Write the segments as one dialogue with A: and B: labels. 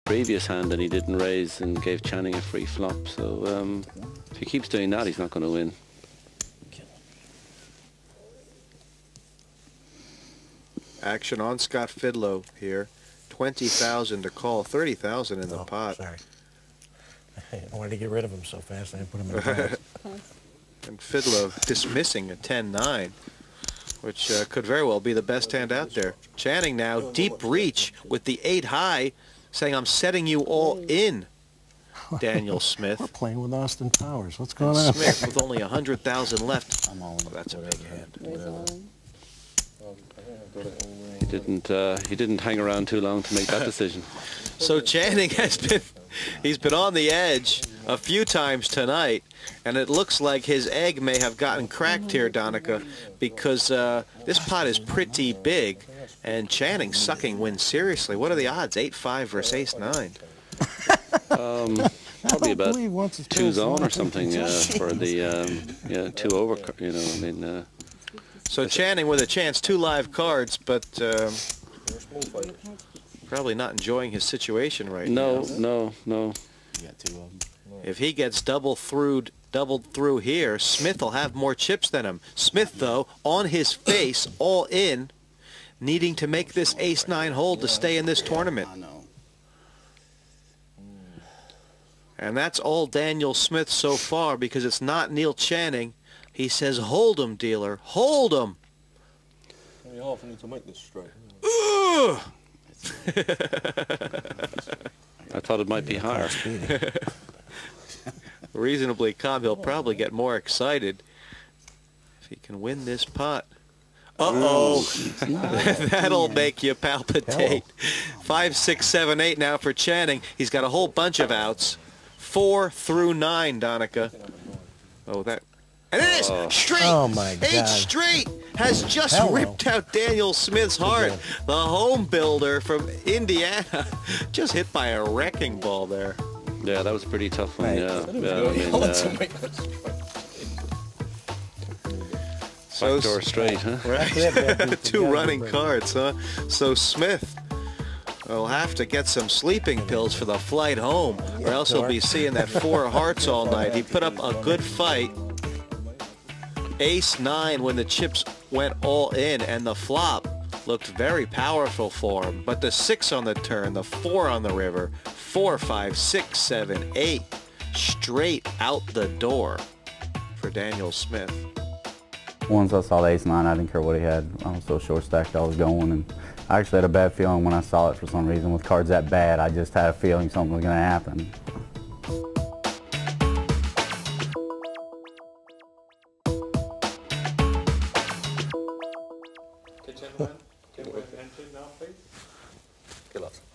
A: previous hand and he didn't raise and gave Channing a free flop. So if he keeps doing that, he's not going to win.
B: Action on Scott Fidlow here. 20,000 to call, 30,000 in the pot.
C: Sorry. I wanted to get rid of him so fast I put him in the pot.
B: And Fidlow dismissing a 10-9, which could very well be the best hand out there. Channing now, deep reach with the 8 high, saying, I'm setting you all in, Daniel Smith.
C: We're playing with Austin Powers. What's going on?
B: Smith with only 100,000 left. Oh, that's a big hand.
A: He didn't hang around too long to make that decision.
B: So Channing he's been on the edge a few times tonight, and it looks like his egg may have gotten cracked here, Donica, because this pot is pretty big, and Channing sucking wins seriously. What are the odds? 8-5 versus ace-9.
A: Probably about 2's on or something for the 2 over. You know, I mean.
B: So Channing with a chance, 2 live cards, but probably not enjoying his situation right now.
A: No.
B: If he gets doubled through here, Smith will have more chips than him. Smith, though, on his face, all in, needing to make this ace-9 hold to stay in this tournament. And that's all Daniel Smith so far, because it's not Neil Channing. He says, hold him, dealer. Hold him.
D: You half need to make this straight.
A: I thought it might be higher.
B: Reasonably calm. He'll probably get more excited if he can win this pot. Uh-oh. That'll make you palpitate. 5, 6, 7, 8 now for Channing. He's got a whole bunch of outs. 4 through 9, Donica. Oh, that... And it is straight.
C: Oh my God.
B: 8 straight has just ripped out Daniel Smith's heart. The home builder from Indiana just hit by a wrecking ball there.
A: Yeah, that was a pretty tough one. Yeah, backdoor straight, huh?
B: Right. 2 running cards, huh? So Smith will have to get some sleeping pills for the flight home, or else he'll be seeing that 4 hearts all night. He put up a good fight. Ace-9 when the chips went all in, and the flop looked very powerful for him. But the 6 on the turn, the 4 on the river, 4, 5, 6, 7, 8, straight out the door for Daniel Smith.
E: Once I saw the ace-9, I didn't care what he had. I was so short stacked I was going, and I actually had a bad feeling when I saw it for some reason. With cards that bad, I just had a feeling something was going to happen.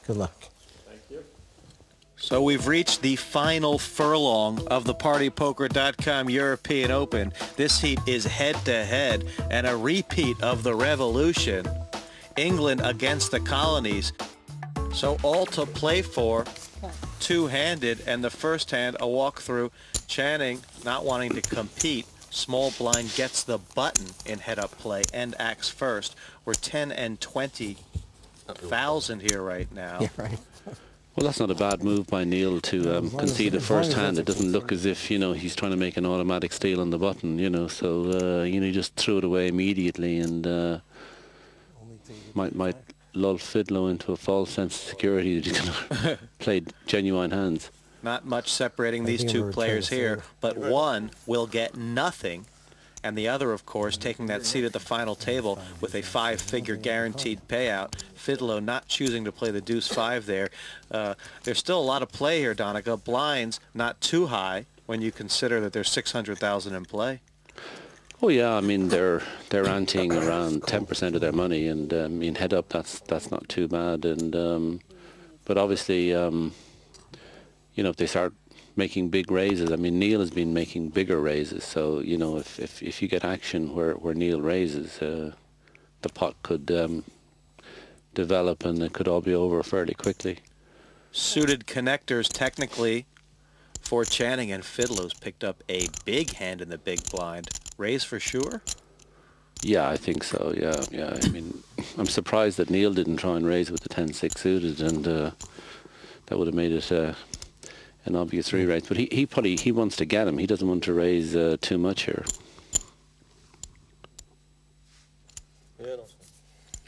C: Good luck.
D: Thank you.
B: So we've reached the final furlong of the PartyPoker.com European Open. This heat is head-to-head and a repeat of the Revolution. England against the Colonies. So all to play for, 2-handed, and the first hand a walkthrough. Channing not wanting to compete. Small blind gets the button in head-up play and acts first. We're 10 and 20,000 here right now.
C: Yeah, right.
A: Well, that's not a bad move by Neil to concede the first hand. It doesn't look as if, you know, he's trying to make an automatic steal on the button, you know. So, you know, he just threw it away immediately and might lull Fidlow into a false sense of security that he's going to play genuine hands.
B: Not much separating these 2 players here, but one will get nothing, and the other, of course, taking that seat at the final table with a 5-figure guaranteed payout. Fidlow not choosing to play the deuce-5 there. There's still a lot of play here, Donica. Blinds not too high when you consider that there's 600,000 in play.
A: Oh yeah, I mean they're anteing around 10% of their money, and I mean head up that's not too bad, and but obviously you know, if they start making big raises, I mean Neil has been making bigger raises, so you know if you get action where Neil raises, the pot could develop and it could all be over fairly quickly.
B: Suited connectors technically for Channing, and Fidlow's picked up a big hand in the big blind. Raise for sure?
A: Yeah, I think so, yeah. I mean, I'm surprised that Neil didn't try and raise with the 10-6 suited, and the that would have made it an obvious re-raise. But he wants to get him. He doesn't want to raise too much here.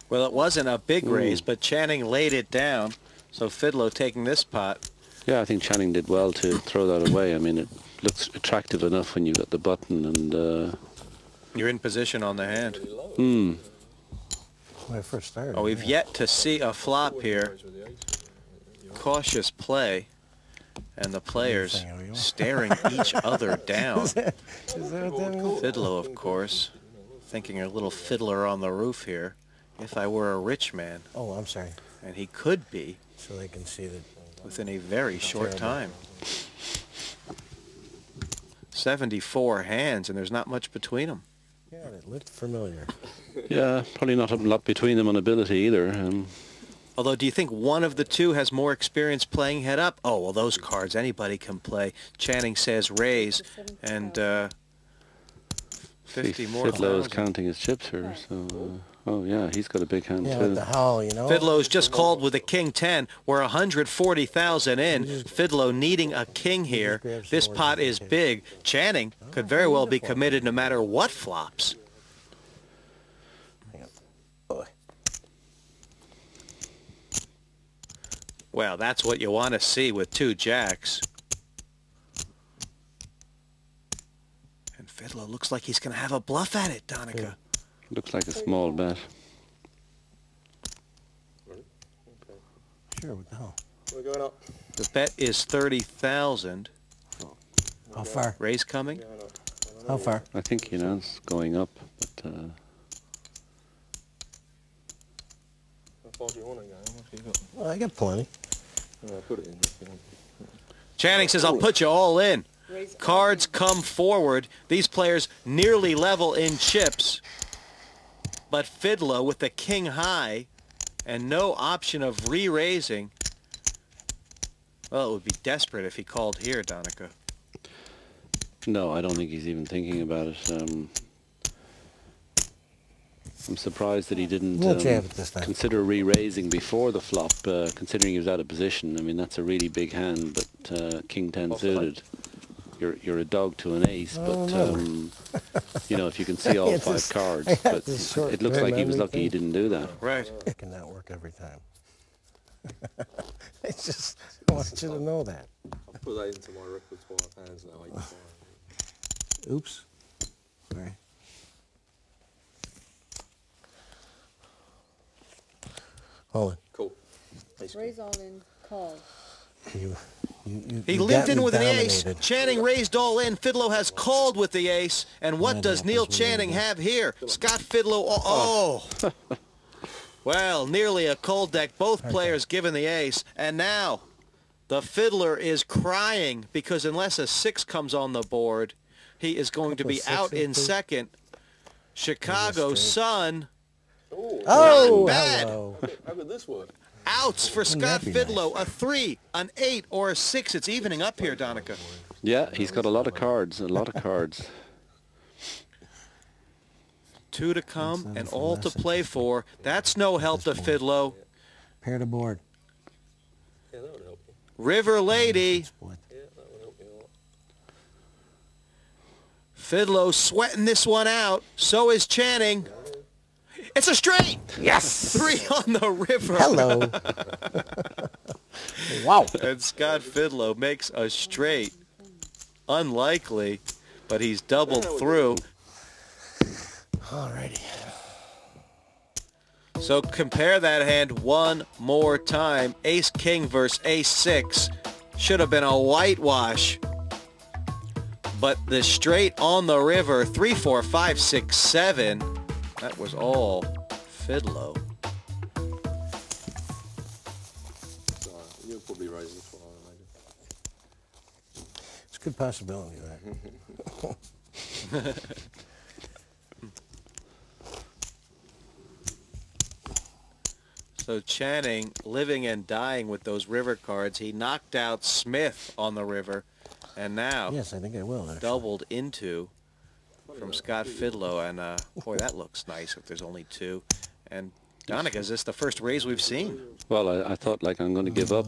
B: Well, it wasn't a big raise, but Channing laid it down. So Fidlow taking this pot.
A: Yeah, I think Channing did well to throw that away. I mean, it looks attractive enough when you got the button and...
B: You're in position on the hand.
C: When I first started.
B: Oh, we've yet to see a flop here. Cautious play. And the players staring each other down.
C: Is that what that means?
B: Fidlow, of course, thinking a little fiddler on the roof here. If I were a rich man.
C: Oh, I'm sorry.
B: And he could be
C: So they can see that.
B: within a very short
C: Terrible.
B: time. 74 hands, and there's not much between them.
C: Yeah, it looked familiar.
A: Yeah, probably not a lot between them on ability either.
B: Although, do you think one of the two has more experience playing head up? Oh, well, those cards anybody can play. Channing says raise, and 50 more
A: Fidlow is
B: thousand.
A: counting his chips here, so... oh, yeah, he's got a big hand,
C: Yeah,
A: too.
C: what the hell, you know?
B: Fidlow's just called with a king 10. We're 140,000 in. Fidlow needing a king here. This pot is big. Channing could very well be committed no matter what flops.
C: Oh,
B: Well, that's what you want to see with two jacks. And Fidlow looks like he's going to have a bluff at it, Donica.
A: Looks like a small bet.
C: sure, what the hell?
D: We're going up.
B: The bet is 30,000.
C: How far?
B: Raise coming?
C: How far?
A: I think, you know, it's going up, but...
D: How far do you want to go? How much have you got?
C: Well, I got plenty.
D: Yeah, put it in. If you want.
B: Channing says, I'll put you all in. Cards come forward. These players nearly level in chips. But Fidlow with the king high and no option of re-raising. Well, it would be desperate if he called here, Donica.
A: No, I don't think he's even thinking about it. I'm surprised that he didn't
C: We'll jab it this time.
A: consider re-raising before the flop, considering he was out of position. I mean, that's a really big hand, but King 10 suited. You're a dog to an ace,
C: Oh,
A: but
C: no.
A: you know, if you can see all
C: It's
A: five
C: just-
A: cards,
C: I got
A: but
C: this short
A: it looks like he was
C: memory
A: lucky he
C: thing.
A: didn't do that.
B: Right.
C: It cannot work every time. It's just, I want you to know that.
D: I'll put that into my repertoire of hands now. 85.
C: Oops. Sorry. Hold
D: Cool.
F: Raise all in, call.
C: on. You
B: He
C: you
B: lived
C: got
B: in
C: me
B: with an ace.
C: dominated.
B: Channing raised all in. Fidlow has called with the ace. And what
C: That
B: does Neil
C: happens when you're
B: Channing
C: in
B: have here? Scott Fidlow. Oh. Well, nearly a cold deck. Both players given the ace. And now the Fiddler is crying because unless a 6 comes on the board, he is going to
C: Couple
B: be
C: of
B: out
C: sixes,
B: in
C: please.
B: second. Chicago
C: straight.
B: Sun.
C: Oh,
B: bad.
C: hello.
D: How could this work?
B: Outs for
C: Wouldn't
B: Scott
C: that be
B: Fidlow. A 3, an 8, or a 6. It's evening up here, Donica.
A: Yeah, he's got a lot of cards, a lot of cards.
B: 2 to come
C: That's
B: and
C: not a
B: all to
C: lesson.
B: play for. That's no help to Fidlow.
C: Pair the board.
D: Yeah, that would help you.
B: River Lady.
C: Split.
D: Yeah, that would help you a lot.
B: Fidlow sweating this one out. So is Channing. It's a straight.
C: Yes!
B: 3 on the river.
C: Hello. Wow.
B: And Scott Fidlow makes a straight. Unlikely, but he's doubled through.
C: Alrighty.
B: So compare that hand one more time. Ace King versus Ace 6. Should have been a whitewash. But the straight on the river, 3, 4, 5, 6, 7. That was all Fidlow.
D: So, you'll probably raise this one, I imagine.
C: It's a good possibility, right?
B: So Channing living and dying with those river cards. He knocked out Smith on the river and now
C: Yes, I think I will, actually.
B: doubled into from Scott Fidlow. And boy, that looks nice if there's only 2. And Donica, is this the first raise we've seen?
A: Well, I thought, like, I'm going to give up.